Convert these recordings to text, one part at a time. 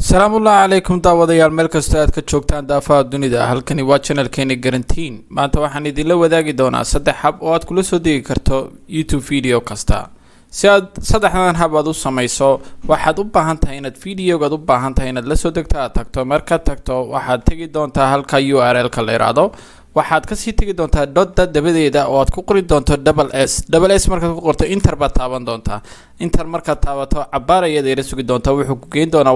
السلام الله عليكم daawadayaal meel kasta aad ka joogtaan daafaha dunida halkani waa channelkeena Guarantine maanta waxaan idin la wadaagi doonaa saddex hab oo aad kula soo digi karto YouTube video kasta si aad saddexdan hab aad u samayso waxaad u baahan tahay inaad videogaad u baahan tahay inaad la soo degto aad tagto marka tagto waxaad tagi doontaa halka URL ka la yiraahdo waxaad ka sii tagi doontaa dot dabadeeda oo aad ku qori doonto double s markaad ku qorto enter ba taaban doontaa enter marka taabato cabaarayada ila sugi doontaa wuxuu ku geyn doonaa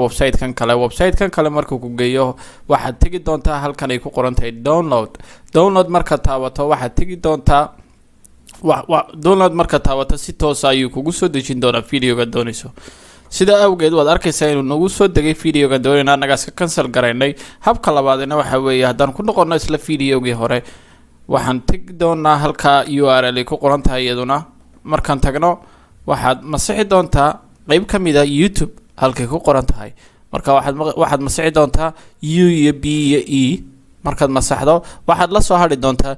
website kan kale markuu ku geeyo waxaad tagi doontaa halkan ay ku qoran tahay download marka taabato waxaad tagi doontaa download marka taabato si toos ah ayuu kugu soo dejin doonaa videoga doonayso sida awgeed waad arkaysaa inuu nagu soo degay videoga doonayna anaga iska cancel garaynay habka labaadna waxa weeye hadaan ku noqono isla videogii hore waxaan tagi doonaa halka URL ay ku qoran tahay iyaduna markaan tagno waxaad masixi doontaa qayb kamid ah YouTube halkay ku qoran tahay marka waxaad masixi doontaa U iyo B iyo E markaad masaxdo waxaad la soo hadhi doontaa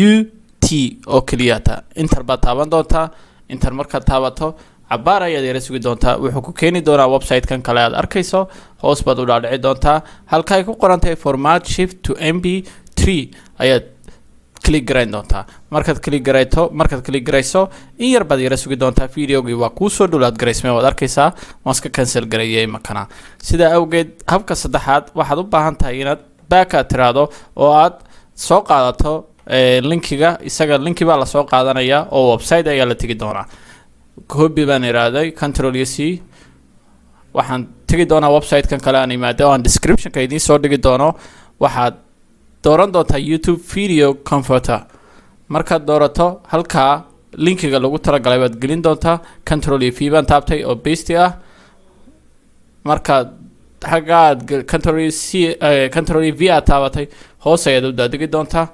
UT oo keliyata enter ba taaban doontaa enter marka taabato cabaar ayaad ila sugi doontaa wuxuu ku keeni doonaa website kan kale aad arkayso hoos baad u dhaadhici doontaa halka ay ku qoran tahay format shift to mp3 ayaad click garayn doontaa markaad click garayso in yar baad ila sugi doontaa videogii waa ku soo dhulaad garaysmay waad arkaysaa waan iska cancel gareeyay makana sida awgeed habka saddexaad waxaad u baahan tahay inaad back tiraado oo aad soo qaadato linkiga isaga linki baa la soo qaadanaya oo website ayaa la tagi doonaa copy baan iraaday control C waxaan tagi doonaa website kan kale aan imaado aan description ka idin soo dhigi doono waxaad dooran doontaa YouTube video converter markaad doorato halka linkiga lagu talagalay baad gelin doontaa control V baan taabtay oo paste ah markaad xagaad control V aad taabatay hoos ayaad u daadigi doontaa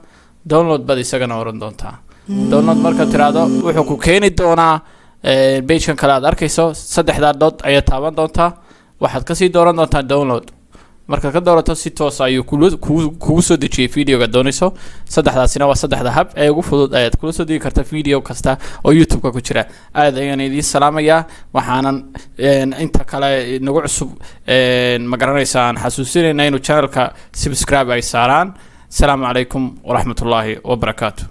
download baad isagana oran doontaa download markaad tiraado wuxuu ku keeni doonaa page kan kale aad arkayso saddexda dot ayaa taaban doontaa waxaad ka sii dooran doontaa download marka ka doorato si toos ayuu kugu soo dejiyay videoga doonayso saddexdaasina waa saddexda hab ee ugu fudud ayaad kula soo digi kartaa video kasta oo YouTube-ka ku jira aad ayaan idin salaamayaa waxaanan inta kale nagu cusub ma garanaysaa aan xasuusinayna inuu channelka subscribe ay saaraan السلام عليكم ورحمة الله وبركاته